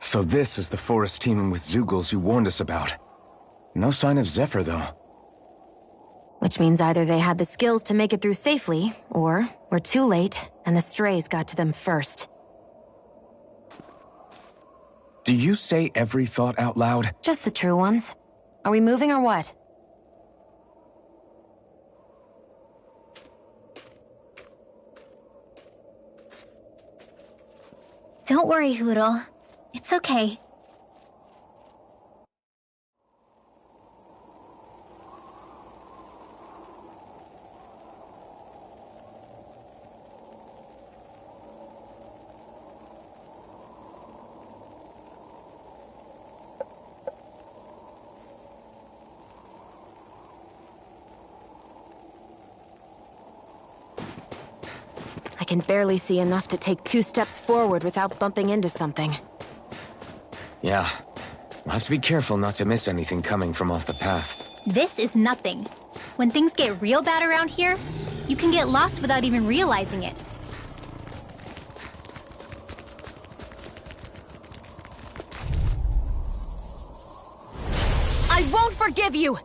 So this is the forest teeming with Zeugles you warned us about. No sign of Zephyr, though. Which means either they had the skills to make it through safely, or we're too late, and the strays got to them first. Do you say every thought out loud? Just the true ones. Are we moving or what? Don't worry, Hoodle. It's okay. I can barely see enough to take 2 steps forward without bumping into something. Yeah. We'll have to be careful not to miss anything coming from off the path. This is nothing. When things get real bad around here, you can get lost without even realizing it. I won't forgive you!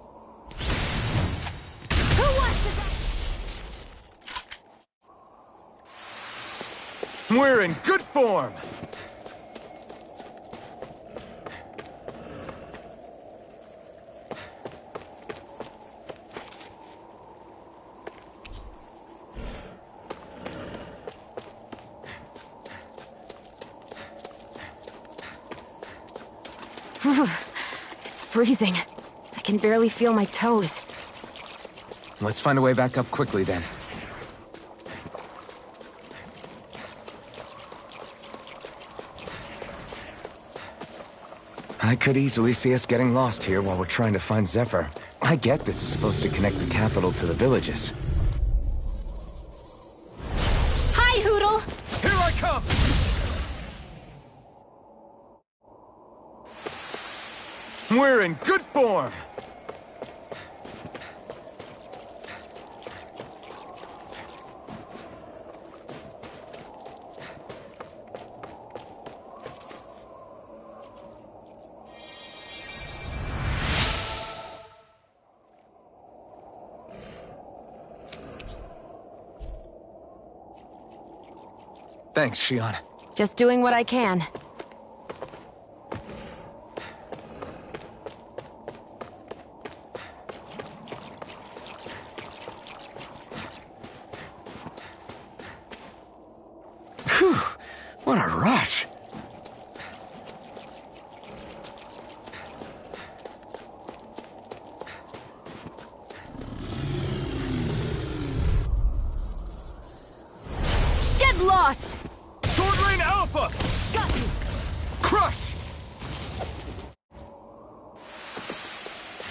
Who wants to... We're in good form! It's freezing. I can barely feel my toes. Let's find a way back up quickly, then. I could easily see us getting lost here while we're trying to find Zephyr. I get this is supposed to connect the capital to the villages. Hi, Hoodle! Here I come! We're in good form! Thanks, Shion. Just doing what I can. Phew! What a rush! Get lost! Sword Rain Alpha! Got you! Crush!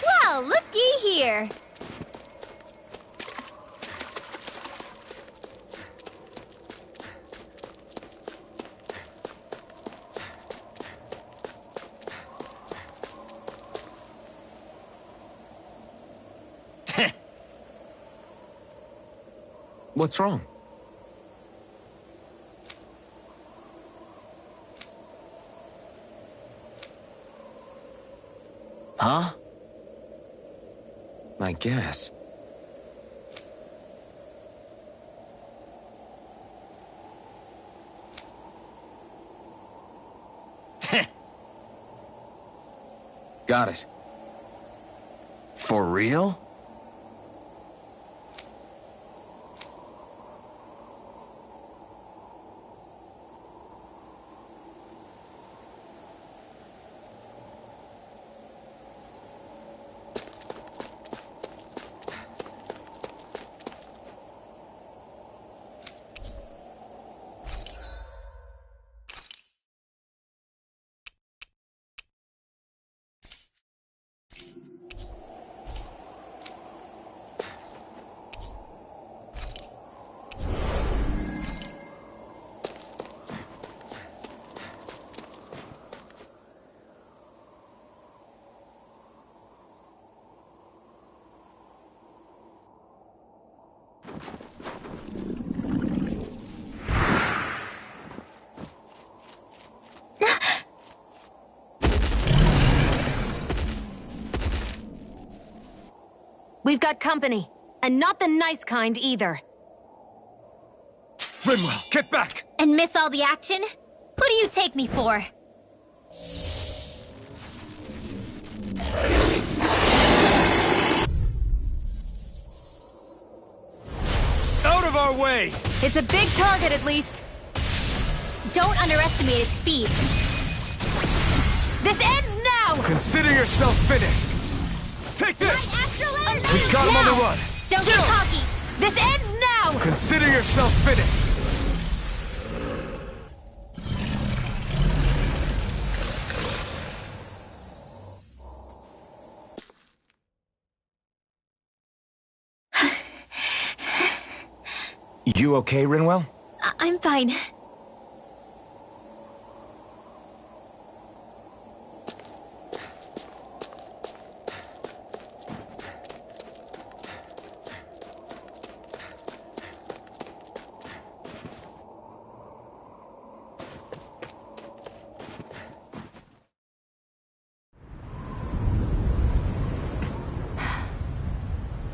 Well, looky here! What's wrong? Huh? I guess. Got it. For real? We've got company. And not the nice kind, either. Rinwell, get back! And miss all the action? Who do you take me for? Out of our way! It's a big target, at least. Don't underestimate its speed. This ends now! Consider yourself finished! Take this! We've got him on the run! Don't get cocky! This ends now! Consider yourself finished! You okay, Rinwell? I'm fine.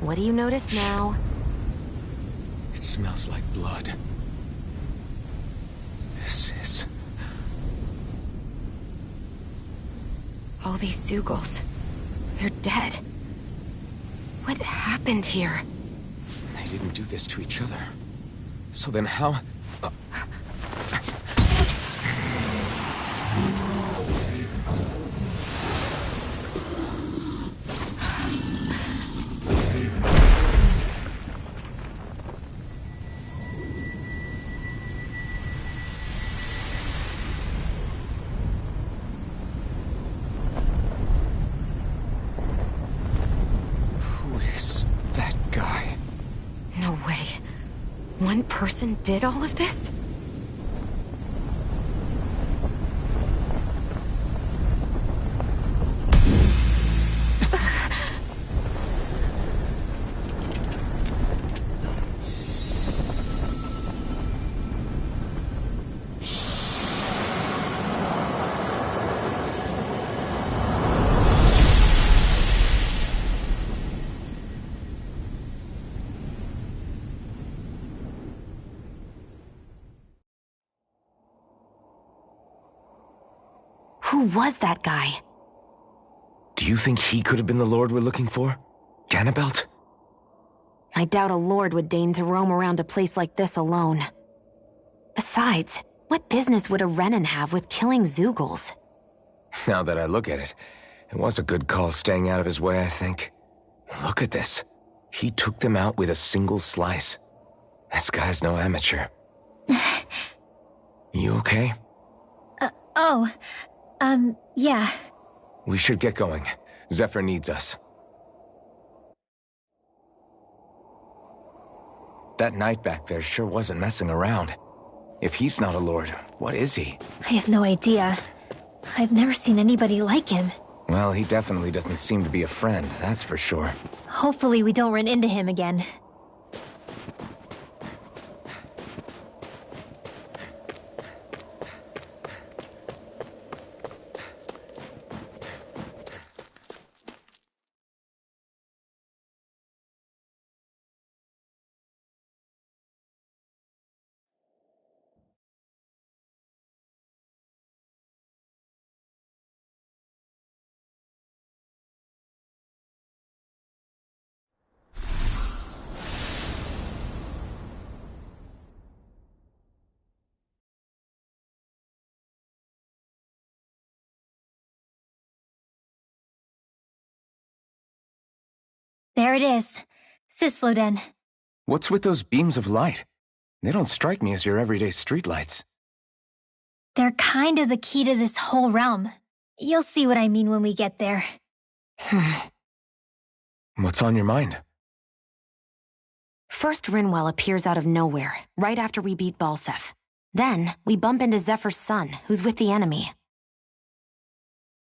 What do you notice now? It smells like blood. This is... All these Zeugles. They're dead. What happened here? They didn't do this to each other. So then how... No way. One person did all of this? Who was that guy? Do you think he could have been the Lord we're looking for? Ganabelt? I doubt a lord would deign to roam around a place like this alone. Besides, what business would a Renan have with killing Zeugles? Now that I look at it, it was a good call staying out of his way, I think. Look at this. He took them out with a single slice. This guy's no amateur. You okay? Yeah. We should get going. Zephyr needs us. That knight back there sure wasn't messing around. If he's not a lord, what is he? I have no idea. I've never seen anybody like him. Well, he definitely doesn't seem to be a friend, that's for sure. Hopefully we don't run into him again. There it is. Sisloden. What's with those beams of light? They don't strike me as your everyday streetlights. They're kind of the key to this whole realm. You'll see what I mean when we get there. What's on your mind? First, Rinwell appears out of nowhere, right after we beat Balseph. Then, we bump into Zephyr's son, who's with the enemy.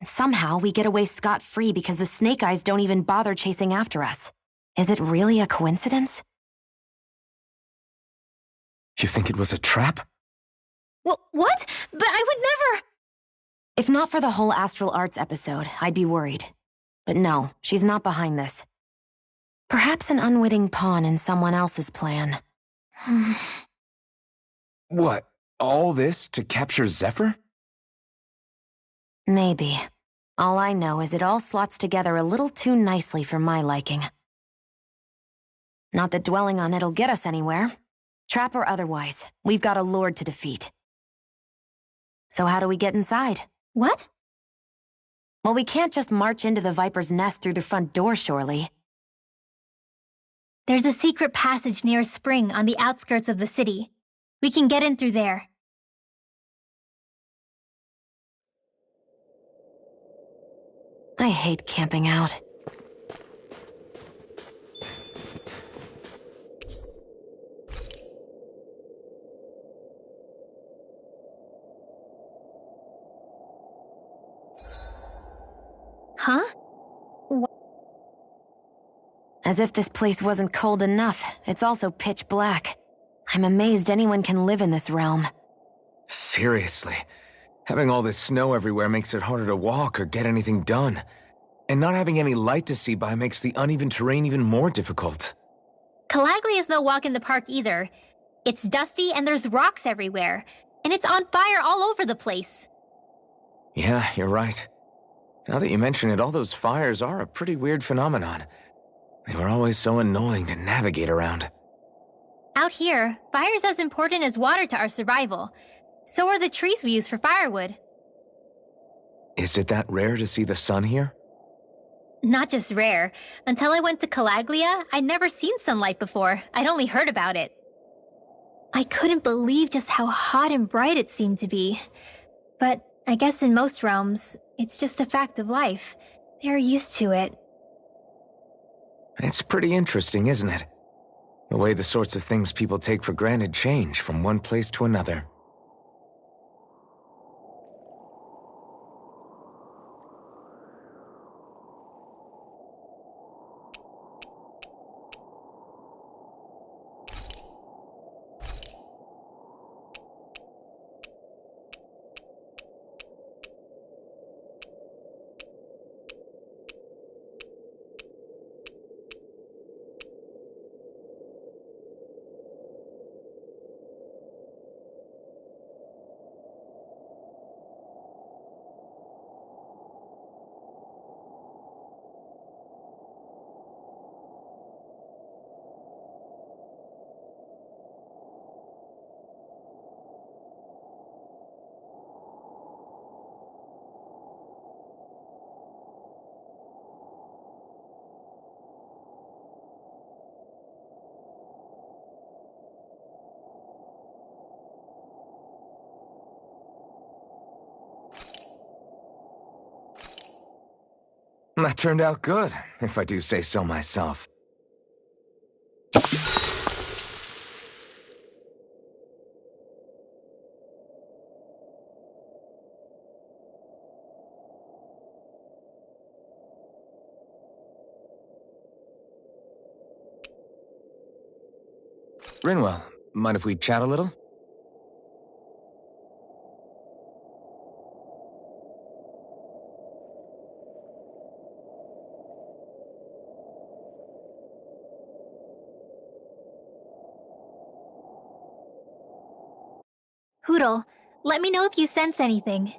Somehow, we get away scot-free because the Snake Eyes don't even bother chasing after us. Is it really a coincidence? You think it was a trap? What? But I would never... If not for the whole Astral Arts episode, I'd be worried. But no, she's not behind this. Perhaps an unwitting pawn in someone else's plan. What? All this to capture Zephyr? Maybe. All I know is it all slots together a little too nicely for my liking. Not that dwelling on it'll get us anywhere. Trap or otherwise, we've got a lord to defeat. So how do we get inside? What? Well, we can't just march into the Viper's nest through the front door, surely. There's a secret passage near a spring on the outskirts of the city. We can get in through there. I hate camping out. Huh? As if this place wasn't cold enough, it's also pitch black. I'm amazed anyone can live in this realm. Seriously. Having all this snow everywhere makes it harder to walk or get anything done. And not having any light to see by makes the uneven terrain even more difficult. Calaglia is no walk in the park either. It's dusty and there's rocks everywhere. And it's on fire all over the place. Yeah, you're right. Now that you mention it, all those fires are a pretty weird phenomenon. They were always so annoying to navigate around. Out here, fire's as important as water to our survival. So are the trees we use for firewood. Is it that rare to see the sun here? Not just rare. Until I went to Calaglia, I'd never seen sunlight before. I'd only heard about it. I couldn't believe just how hot and bright it seemed to be. But I guess in most realms, it's just a fact of life. They're used to it. It's pretty interesting, isn't it? The way the sorts of things people take for granted change from one place to another. That turned out good, if I do say so myself. Rinwell, mind if we chat a little? Hootle, let me know if you sense anything.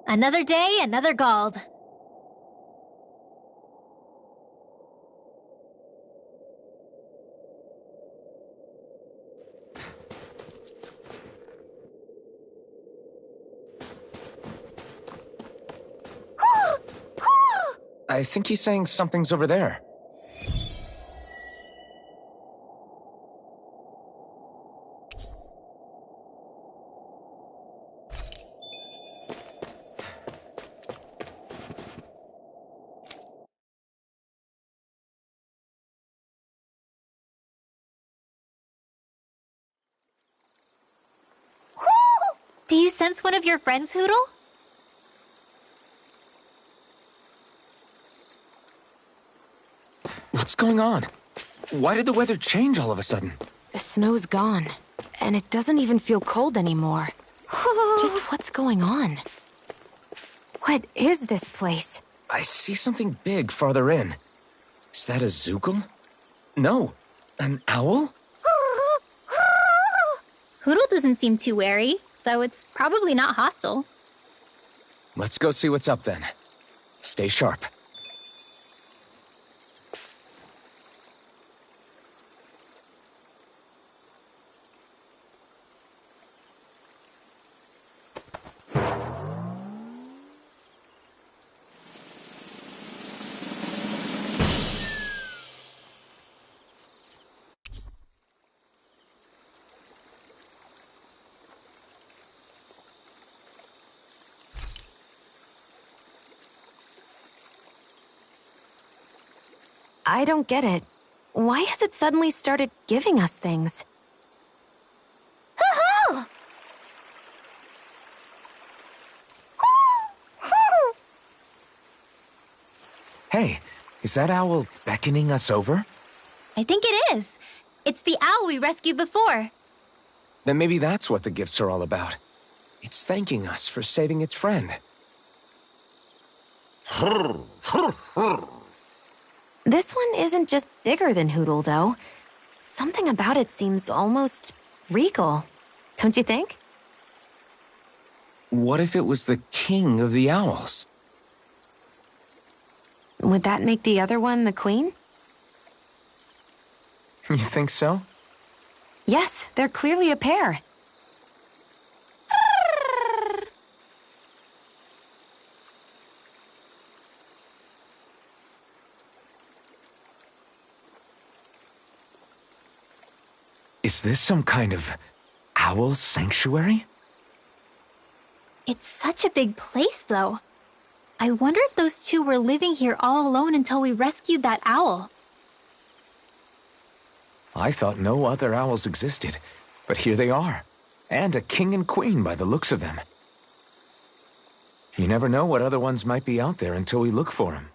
Another day, another Gald. I think he's saying something's over there. Do you sense one of your friends, Hootle? What's going on? Why did the weather change all of a sudden? The snow's gone, and it doesn't even feel cold anymore. Just what's going on? What is this place? I see something big farther in. Is that a Zoogle? No, an owl? Hoodle doesn't seem too wary, so it's probably not hostile. Let's go see what's up then. Stay sharp. I don't get it. Why has it suddenly started giving us things? Hey, is that owl beckoning us over? I think it is. It's the owl we rescued before. Then maybe that's what the gifts are all about. It's thanking us for saving its friend. This one isn't just bigger than Hoodle, though. Something about it seems almost regal. Don't you think? What if it was the king of the owls? Would that make the other one the queen? You think so? Yes, they're clearly a pair. Is this some kind of owl sanctuary? It's such a big place, though. I wonder if those two were living here all alone until we rescued that owl. I thought no other owls existed, but here they are. And a king and queen by the looks of them. You never know what other ones might be out there until we look for them.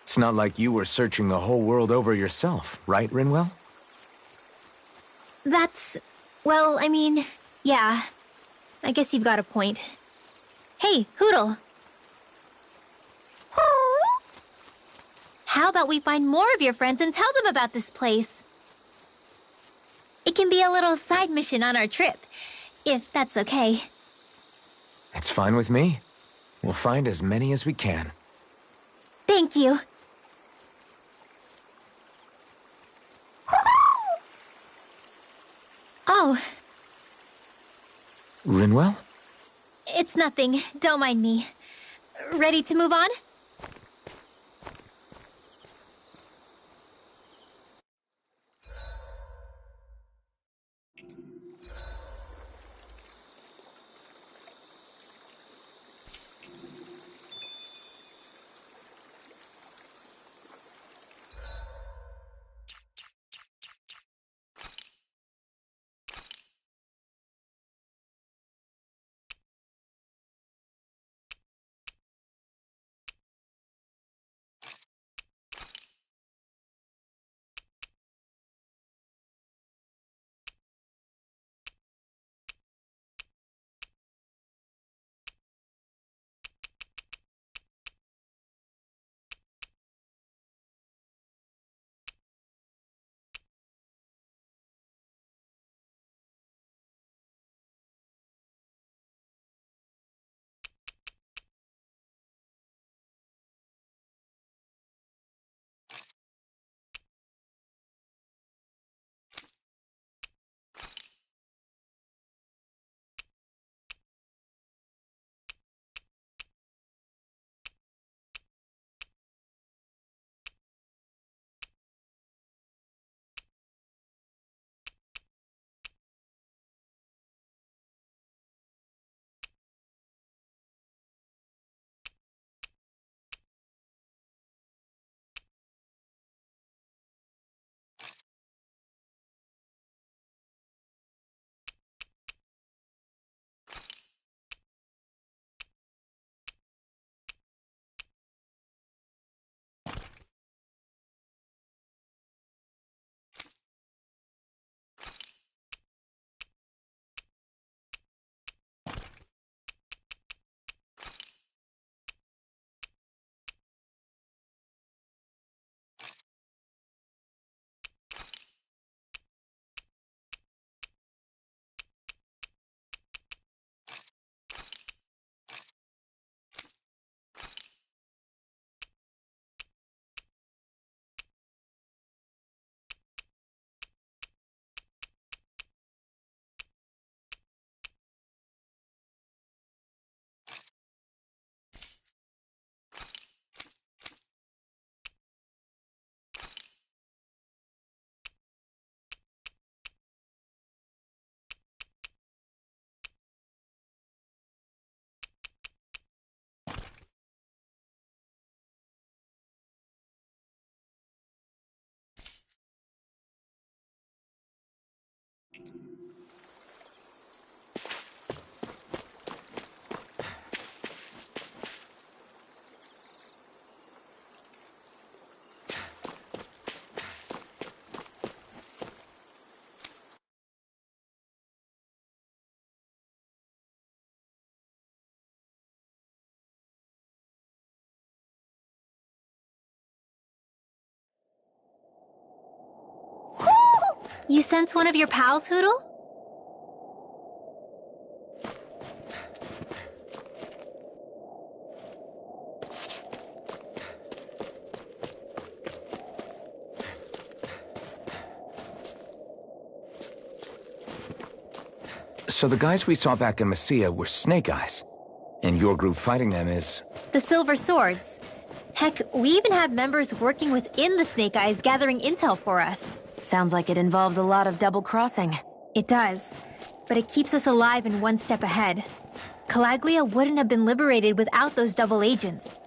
It's not like you were searching the whole world over yourself, right, Rinwell? Well, I mean, yeah. I guess you've got a point. Hey, Hoodle. How about we find more of your friends and tell them about this place? It can be a little side mission on our trip, if that's okay. It's fine with me. We'll find as many as we can. Thank you. Oh, Rinwell? it's nothing. Don't mind me. Ready to move on? You sense one of your pals, Hoodle? So the guys we saw back in Messia were Snake Eyes, and your group fighting them is... The Silver Swords. Heck, we even have members working within the Snake Eyes gathering intel for us. Sounds like it involves a lot of double-crossing. It does, but it keeps us alive and one step ahead. Calaglia wouldn't have been liberated without those double agents.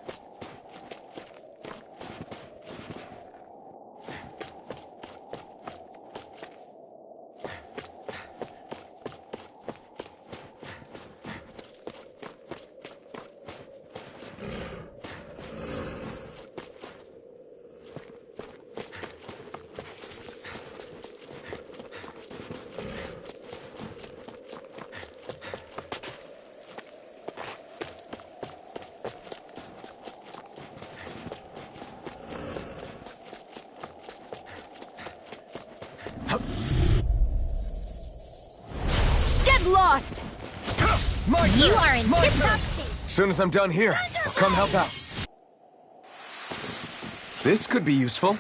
Lost! You are in tip-top shape. As soon as I'm done here, I'll come help out. This could be useful.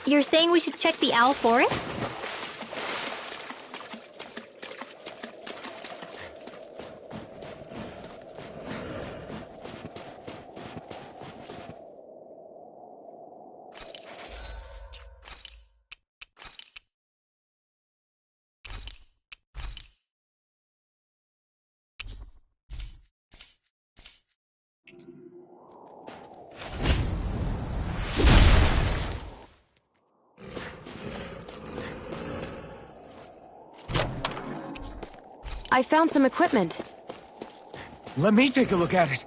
You're saying we should check the Owl Forest? I found some equipment. Let me take a look at it.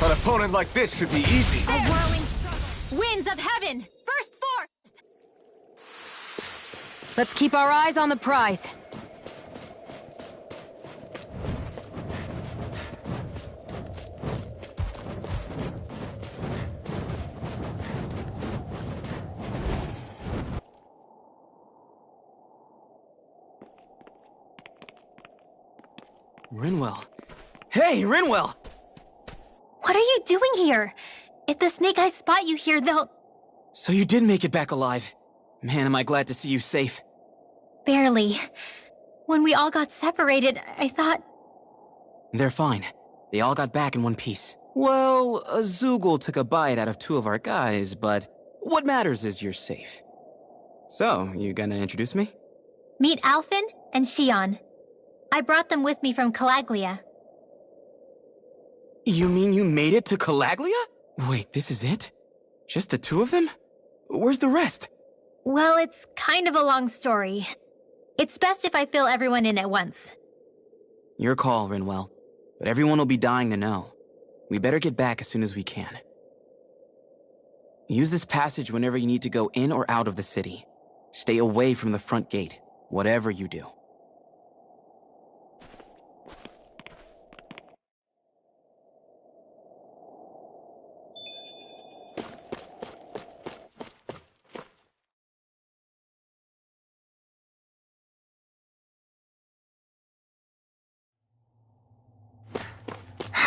An opponent like this should be easy. A whirling winds of heaven! First force! Let's keep our eyes on the prize. Rinwell. Hey, Rinwell! What are you doing here? If the Snake Eyes spot you here, they'll... So you did make it back alive. Man, am I glad to see you safe. Barely. When we all got separated, I thought... They're fine. They all got back in one piece. Well, a Zoogle took a bite out of 2 of our guys, but what matters is you're safe. So, you gonna introduce me? Meet Alphen and Shion. I brought them with me from Calaglia. You mean you made it to Calaglia? Wait, this is it? Just the 2 of them? Where's the rest? Well, it's kind of a long story. It's best if I fill everyone in at once. Your call, Rinwell. But everyone will be dying to know. We better get back as soon as we can. Use this passage whenever you need to go in or out of the city. Stay away from the front gate, whatever you do.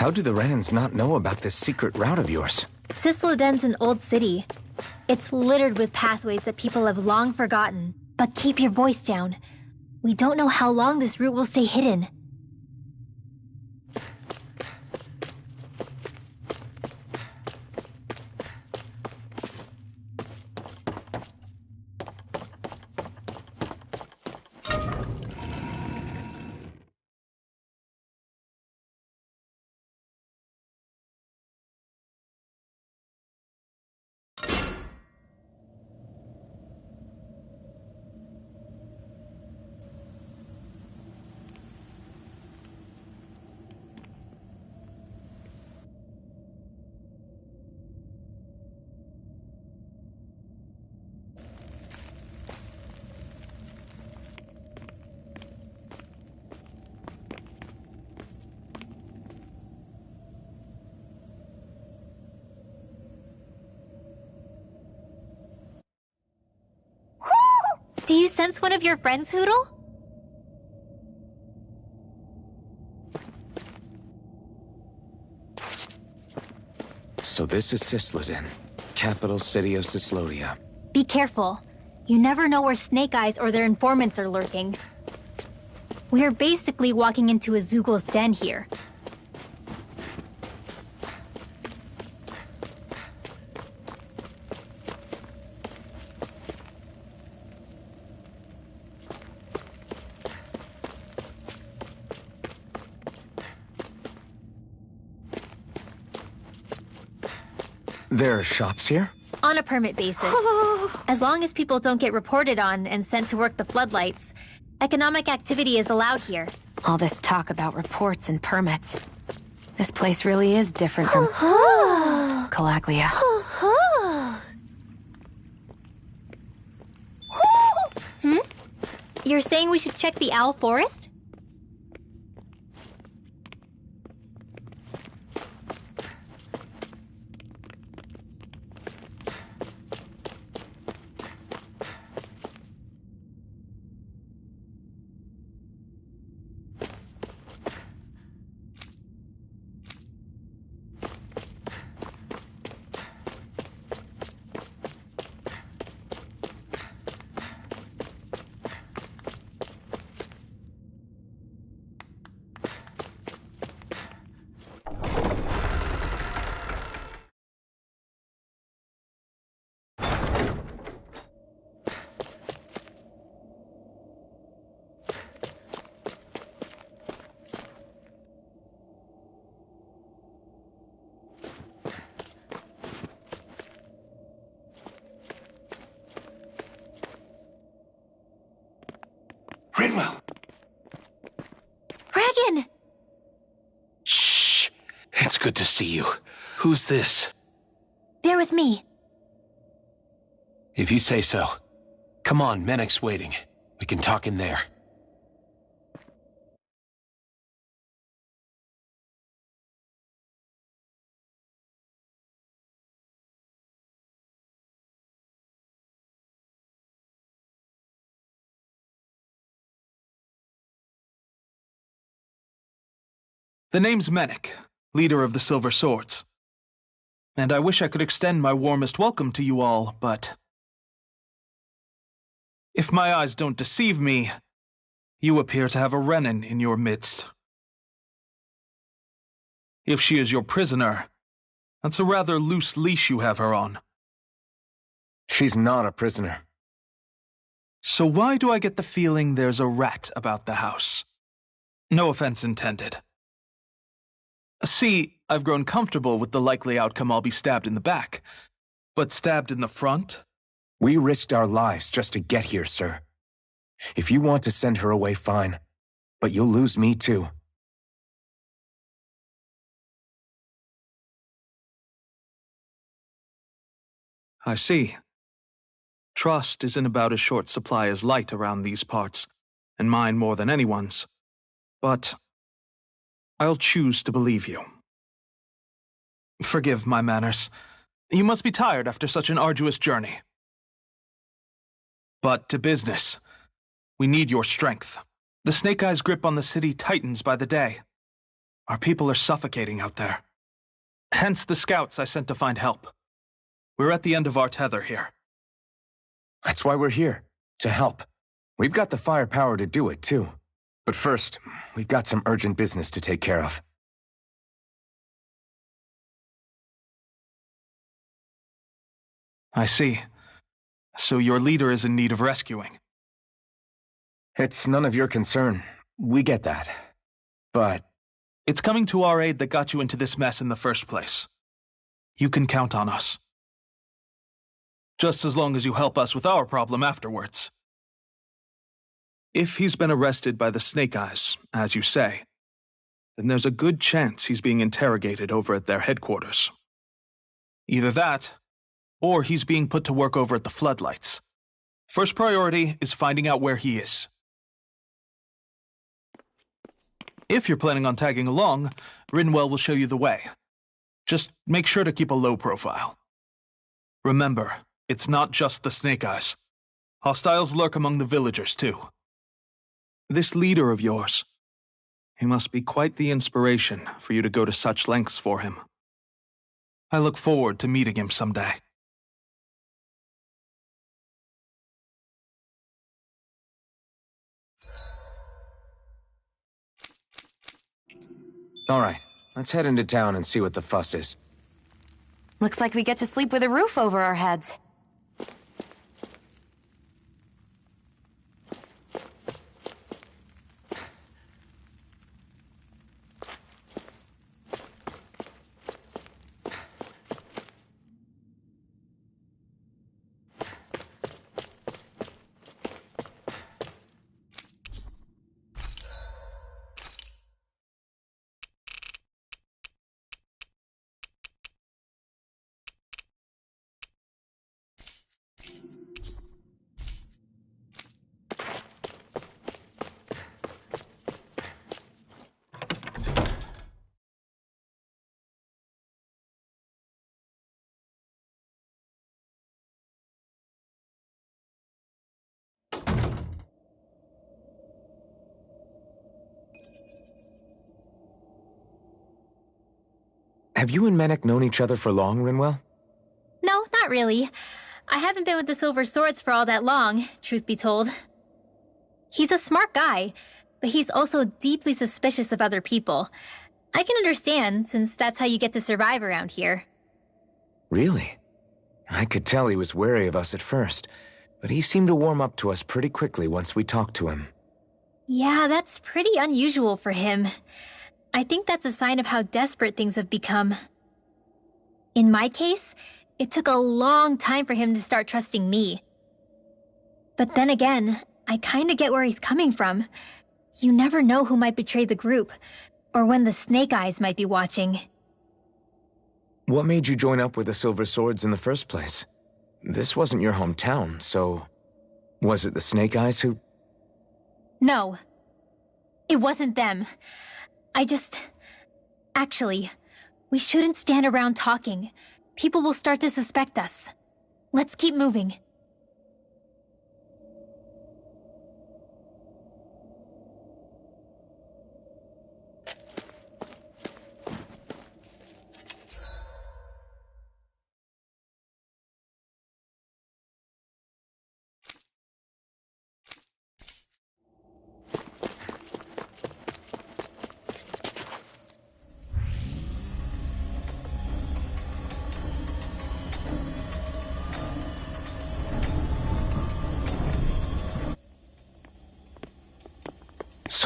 How do the Renans not know about this secret route of yours? Cisloden's an old city. It's littered with pathways that people have long forgotten. But keep your voice down. We don't know how long this route will stay hidden. Do you sense one of your friends, Hootle? So this is Cisloden, capital city of Cislodia. Be careful. You never know where Snake Eyes or their informants are lurking. We're basically walking into a Zoogl's den here. There are shops here? On a permit basis. As long as people don't get reported on and sent to work the floodlights, economic activity is allowed here. All this talk about reports and permits. This place really is different from Calaglia. You're saying we should check the Owl Forest? Rinwell! Regan! Shh! It's good to see you. Who's this? They're with me. If you say so. Come on, Menek's waiting. We can talk in there. The name's Menek, leader of the Silver Swords. And I wish I could extend my warmest welcome to you all, but if my eyes don't deceive me, you appear to have a Renan in your midst. If she is your prisoner, that's a rather loose leash you have her on. She's not a prisoner. So why do I get the feeling there's a rat about the house? No offense intended. See, I've grown comfortable with the likely outcome I'll be stabbed in the back. But stabbed in the front? We risked our lives just to get here, sir. If you want to send her away, fine. But you'll lose me too. I see. Trust isn't about as short supply as light around these parts, and mine more than anyone's. But I'll choose to believe you. Forgive my manners. You must be tired after such an arduous journey. But to business. We need your strength. The Snake Eyes' grip on the city tightens by the day. Our people are suffocating out there. Hence the scouts I sent to find help. We're at the end of our tether here. That's why we're here, to help. We've got the firepower to do it, too. But first, we've got some urgent business to take care of. I see. So your leader is in need of rescuing. It's none of your concern. We get that. But it's coming to our aid that got you into this mess in the first place. You can count on us. Just as long as you help us with our problem afterwards. If he's been arrested by the Snake Eyes, as you say, then there's a good chance he's being interrogated over at their headquarters. Either that, or he's being put to work over at the Floodlights. First priority is finding out where he is. If you're planning on tagging along, Rinwell will show you the way. Just make sure to keep a low profile. Remember, it's not just the Snake Eyes. Hostiles lurk among the villagers, too. This leader of yours, he must be quite the inspiration for you to go to such lengths for him. I look forward to meeting him someday. all right, let's head into town and see what the fuss is. Looks like we get to sleep with a roof over our heads. Have you and Menek known each other for long, Rinwell? No, not really. I haven't been with the Silver Swords for all that long, truth be told. He's a smart guy, but he's also deeply suspicious of other people. I can understand, since that's how you get to survive around here. Really? I could tell he was wary of us at first, but he seemed to warm up to us pretty quickly once we talked to him. Yeah, that's pretty unusual for him. I think that's a sign of how desperate things have become. In my case, it took a long time for him to start trusting me. But then again, I kinda get where he's coming from. You never know who might betray the group, or when the Snake Eyes might be watching. What made you join up with the Silver Swords in the first place? This wasn't your hometown, so... was it the Snake Eyes who... No. It wasn't them. Actually, we shouldn't stand around talking. People will start to suspect us. Let's keep moving.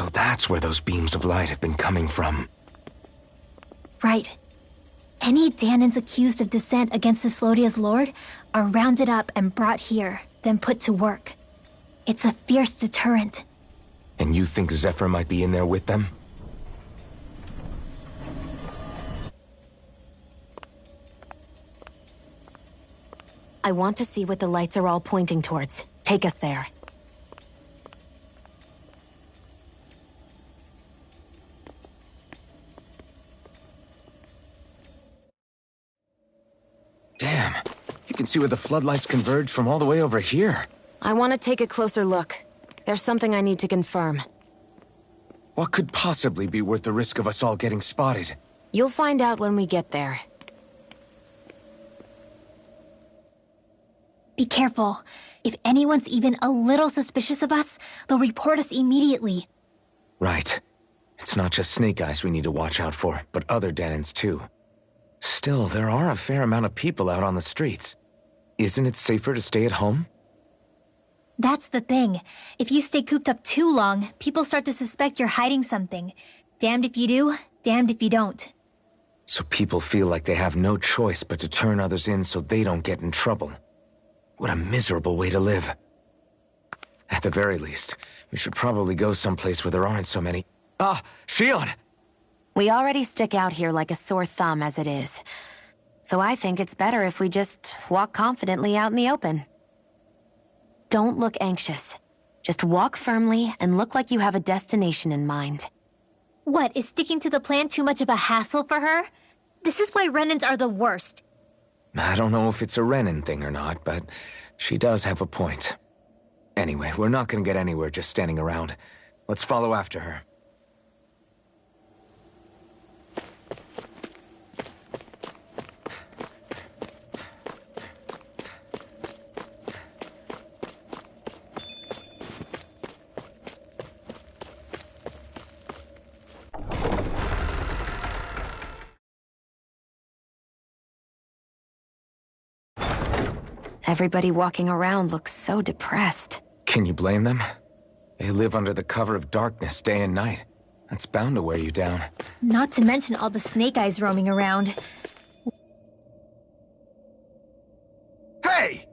So that's where those beams of light have been coming from. Right. Any Danans accused of dissent against the Slodia's lord are rounded up and brought here, then put to work. It's a fierce deterrent. And you think Zephyr might be in there with them? I want to see what the lights are all pointing towards. Take us there. Damn, you can see where the floodlights converge from all the way over here. I want to take a closer look. There's something I need to confirm. What could possibly be worth the risk of us all getting spotted? You'll find out when we get there. Be careful. If anyone's even a little suspicious of us, they'll report us immediately. Right. It's not just Snake Eyes we need to watch out for, but other Denons too. Still, there are a fair amount of people out on the streets. Isn't it safer to stay at home? That's the thing. If you stay cooped up too long, people start to suspect you're hiding something. Damned if you do, damned if you don't. So people feel like they have no choice but to turn others in so they don't get in trouble. What a miserable way to live. At the very least, we should probably go someplace where there aren't so many... Ah, Shion! We already stick out here like a sore thumb as it is. So I think it's better if we just walk confidently out in the open. Don't look anxious. Just walk firmly and look like you have a destination in mind. What, is sticking to the plan too much of a hassle for her? This is why Renans are the worst. I don't know if it's a Renan thing or not, but she does have a point. Anyway, we're not gonna get anywhere just standing around. Let's follow after her. Everybody walking around looks so depressed. Can you blame them? They live under the cover of darkness day and night. That's bound to wear you down. Not to mention all the Snake Eyes roaming around. Hey!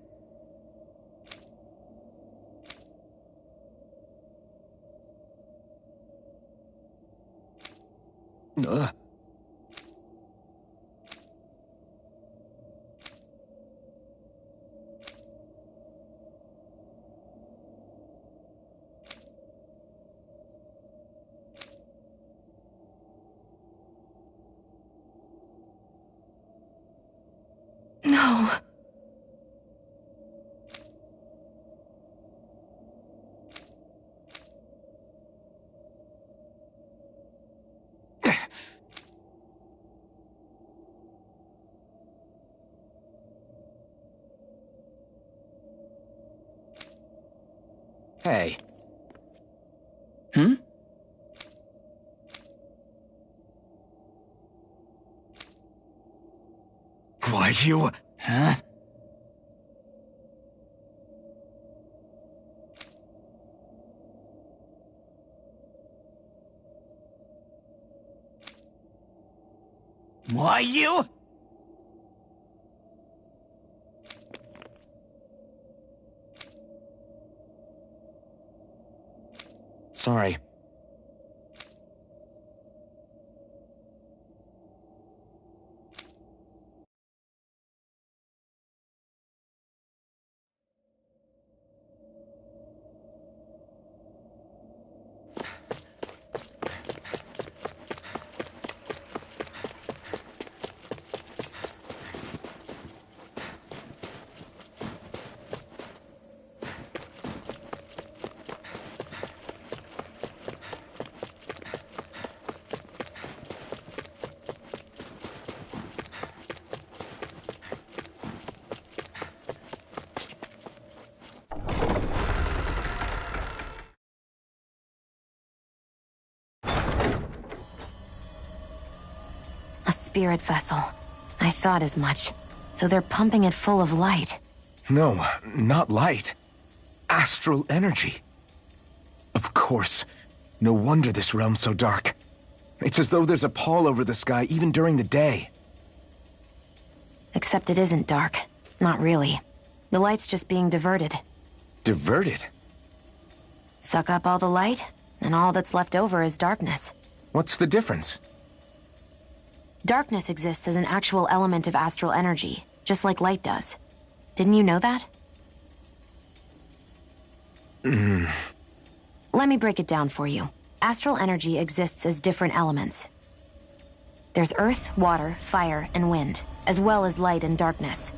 Ugh. No. Hey. Hmm? Why, you... Huh? Why, you? Sorry. A spirit vessel. I thought as much. So they're pumping it full of light. No, not light. Astral energy. Of course. No wonder this realm's so dark. It's as though there's a pall over the sky even during the day. Except it isn't dark. Not really. The light's just being diverted. Diverted? Suck up all the light, and all that's left over is darkness. What's the difference? Darkness exists as an actual element of astral energy, just like light does. Didn't you know that? Let me break it down for you. Astral energy exists as different elements. There's earth, water, fire, and wind, as well as light and darkness.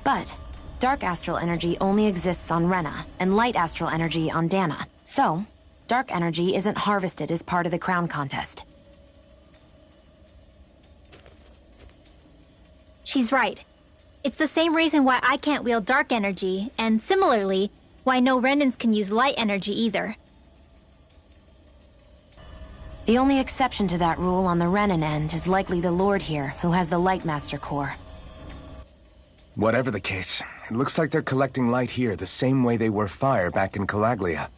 But dark astral energy only exists on Rena, and light astral energy on Dana. So, dark energy isn't harvested as part of the crown contest. She's right. It's the same reason why I can't wield dark energy, and similarly, why no Renans can use light energy either. The only exception to that rule on the Renan end is likely the Lord here, who has the Lightmaster core. Whatever the case, it looks like they're collecting light here the same way they were fire back in Calaglia.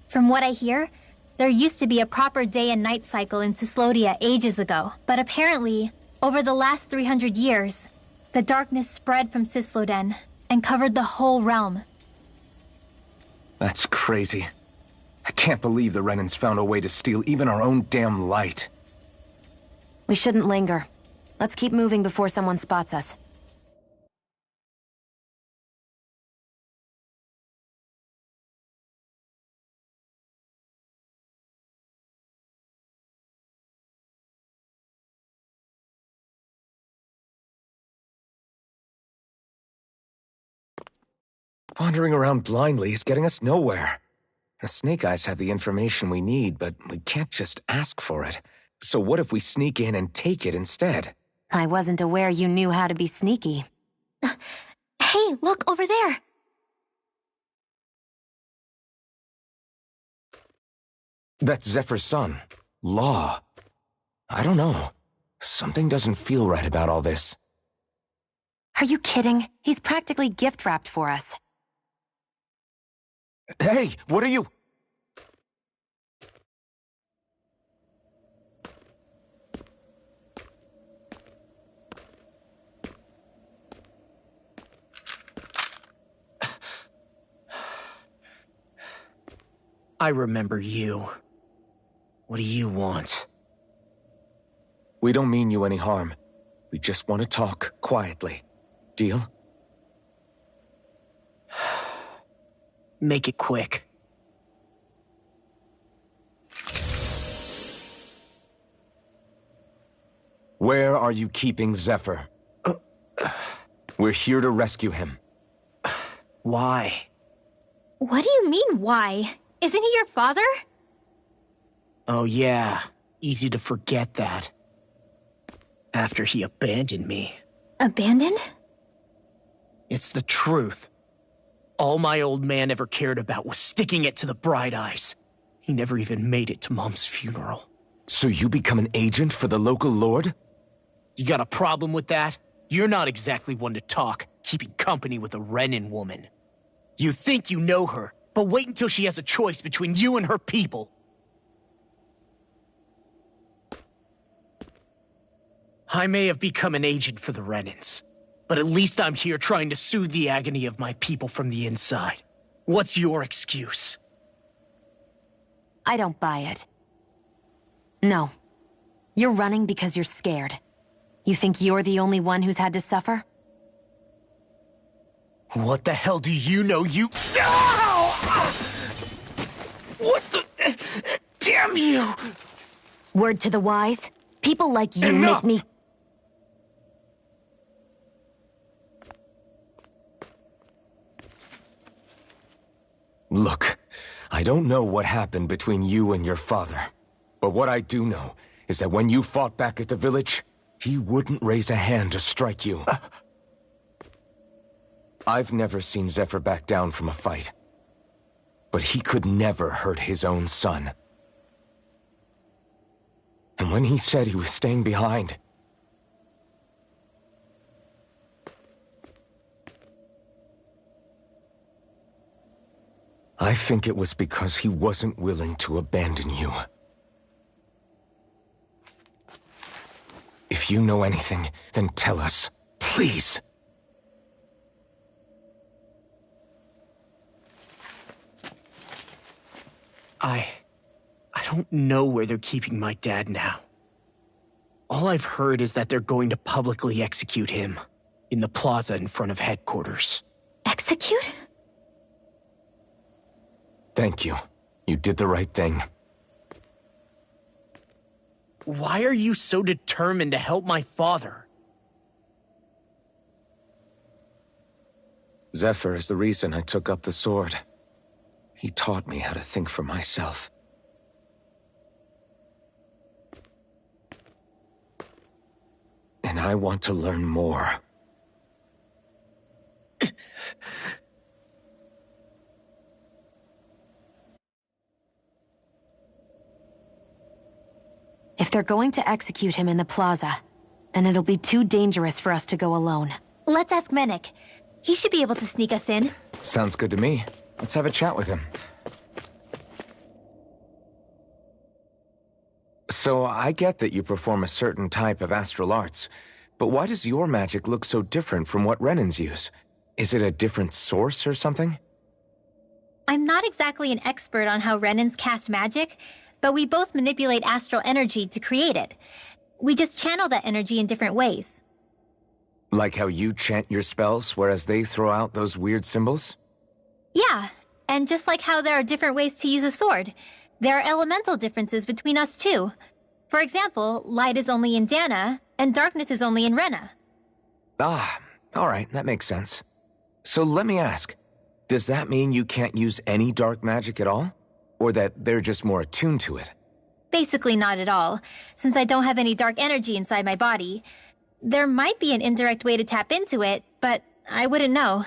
From what I hear, there used to be a proper day and night cycle in Cyslodia ages ago, but apparently, over the last 300 years, the darkness spread from Cysloden and covered the whole realm. That's crazy. I can't believe the Renans found a way to steal even our own damn light. We shouldn't linger. Let's keep moving before someone spots us. Wandering around blindly is getting us nowhere. The Snake Eyes have the information we need, but we can't just ask for it. So what if we sneak in and take it instead? I wasn't aware you knew how to be sneaky. Hey, look over there! That's Zephyr's son, Law. I don't know. Something doesn't feel right about all this. Are you kidding? He's practically gift-wrapped for us. Hey, what are you... I remember you. What do you want? We don't mean you any harm. We just want to talk quietly. Deal? Make it quick. Where are you keeping Zephyr? We're here to rescue him. Why? What do you mean, why? Isn't he your father? Oh yeah, easy to forget that. After he abandoned me. Abandoned? It's the truth. All my old man ever cared about was sticking it to the Bright Eyes. He never even made it to Mom's funeral. So you become an agent for the local lord? You got a problem with that? You're not exactly one to talk, keeping company with a Renan woman. You think you know her, but wait until she has a choice between you and her people. I may have become an agent for the Renans, but at least I'm here trying to soothe the agony of my people from the inside. What's your excuse? I don't buy it. No. You're running because you're scared. You think you're the only one who's had to suffer? What the hell do you know, you... Ow! What the... Damn you! Word to the wise, people like you Enough! make me... Look, I don't know what happened between you and your father. But what I do know is that when you fought back at the village, he wouldn't raise a hand to strike you. I've never seen Zephyr back down from a fight. But he could never hurt his own son. And when he said he was staying behind... I think it was because he wasn't willing to abandon you. If you know anything, then tell us. Please! I don't know where they're keeping my dad now. All I've heard is that they're going to publicly execute him in the plaza in front of headquarters. Execute? Thank you. You did the right thing. Why are you so determined to help my father? Zephyr is the reason I took up the sword. He taught me how to think for myself. And I want to learn more. If they're going to execute him in the plaza, then it'll be too dangerous for us to go alone. Let's ask Menek. He should be able to sneak us in. Sounds good to me. Let's have a chat with him. So, I get that you perform a certain type of astral arts, but why does your magic look so different from what Renan's use? Is it a different source or something? I'm not exactly an expert on how Renans cast magic, but we both manipulate astral energy to create it. We just channel that energy in different ways. Like how you chant your spells, whereas they throw out those weird symbols? Yeah, and just like how there are different ways to use a sword, there are elemental differences between us too. For example, light is only in Dana, and darkness is only in Rena. Ah, alright, that makes sense. So let me ask, does that mean you can't use any dark magic at all? Or that they're just more attuned to it? Basically not at all, since I don't have any dark energy inside my body. There might be an indirect way to tap into it, but I wouldn't know.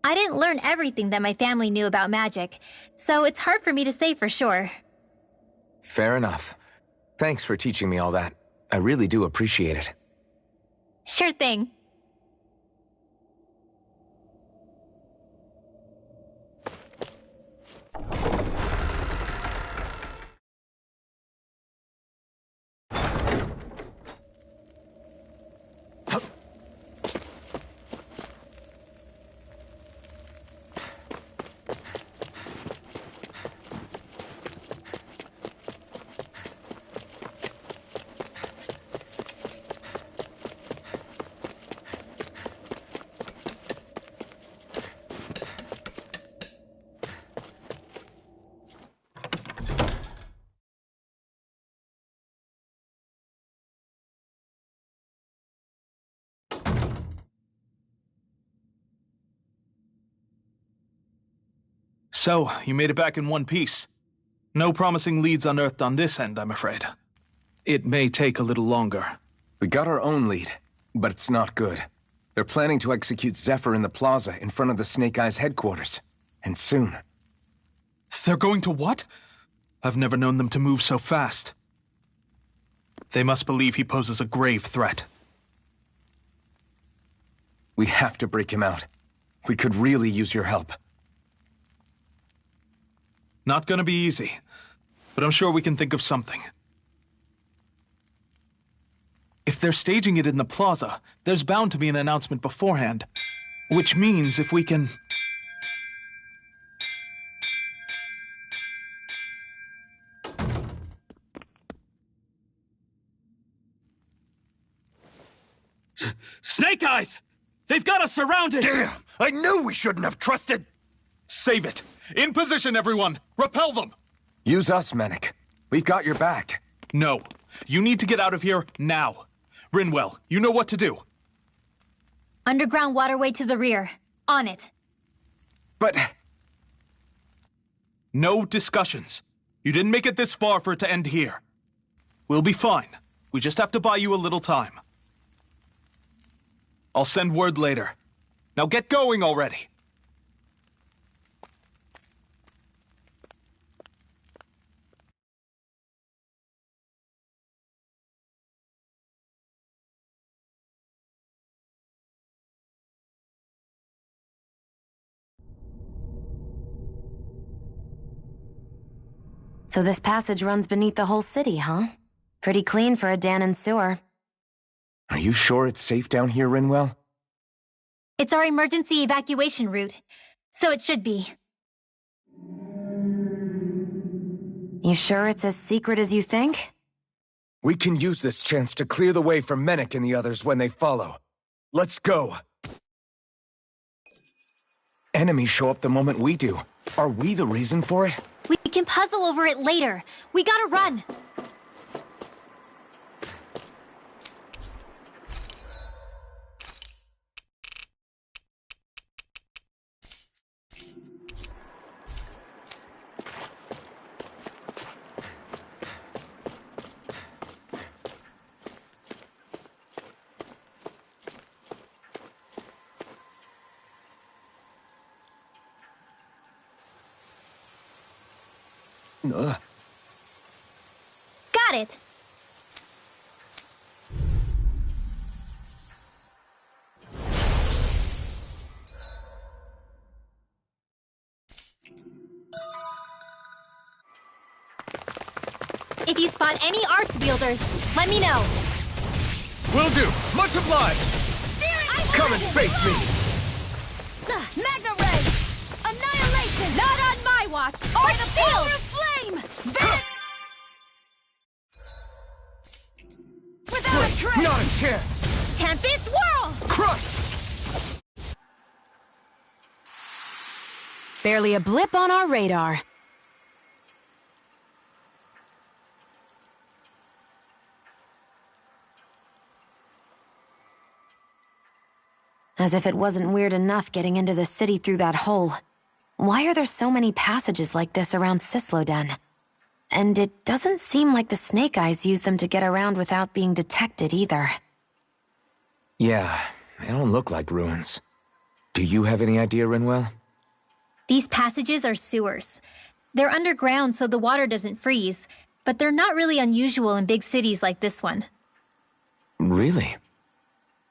I didn't learn everything that my family knew about magic, so it's hard for me to say for sure. Fair enough. Thanks for teaching me all that. I really do appreciate it. Sure thing. So, you made it back in one piece. No promising leads unearthed on this end, I'm afraid. It may take a little longer. We got our own lead, but it's not good. They're planning to execute Zephyr in the plaza in front of the Snake Eyes headquarters. And soon. They're going to what? I've never known them to move so fast. They must believe he poses a grave threat. We have to break him out. We could really use your help. Not gonna be easy, but I'm sure we can think of something. If they're staging it in the plaza, there's bound to be an announcement beforehand. Which means if we can... Snake Eyes! They've got us surrounded! Damn! I knew we shouldn't have trusted... Save it! In position, everyone! Repel them! Use us, Menek. We've got your back. No. You need to get out of here now. Rinwell, you know what to do. Underground waterway to the rear. On it. But... No discussions. You didn't make it this far for it to end here. We'll be fine. We just have to buy you a little time. I'll send word later. Now get going already. So this passage runs beneath the whole city, huh? Pretty clean for a Danon sewer. Are you sure it's safe down here, Rinwell? It's our emergency evacuation route, so it should be. You sure it's as secret as you think? We can use this chance to clear the way for Menek and the others when they follow. Let's go. Enemies show up the moment we do. Are we the reason for it? We can puzzle over it later. We gotta run. Got it! If you spot any arts wielders, let me know. Will do. Much obliged. Come and face me. Magna Ray! Annihilation! Not on my watch! Or the field! Flame! Without a trace! Not a chance. Tempest Whirl! Crush! Barely a blip on our radar. As if it wasn't weird enough getting into the city through that hole. Why are there so many passages like this around Cisloden? And it doesn't seem like the Snake Eyes use them to get around without being detected either. Yeah, they don't look like ruins. Do you have any idea, Rinwell? These passages are sewers. They're underground so the water doesn't freeze, but they're not really unusual in big cities like this one. Really?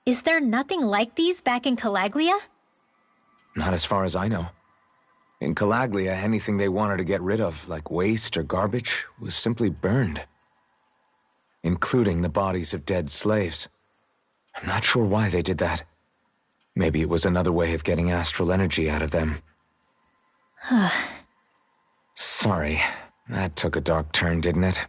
Is there nothing like these back in Calaglia? Not as far as I know. In Calaglia, anything they wanted to get rid of, like waste or garbage, was simply burned. Including the bodies of dead slaves. I'm not sure why they did that. Maybe it was another way of getting astral energy out of them. Sorry, that took a dark turn, didn't it?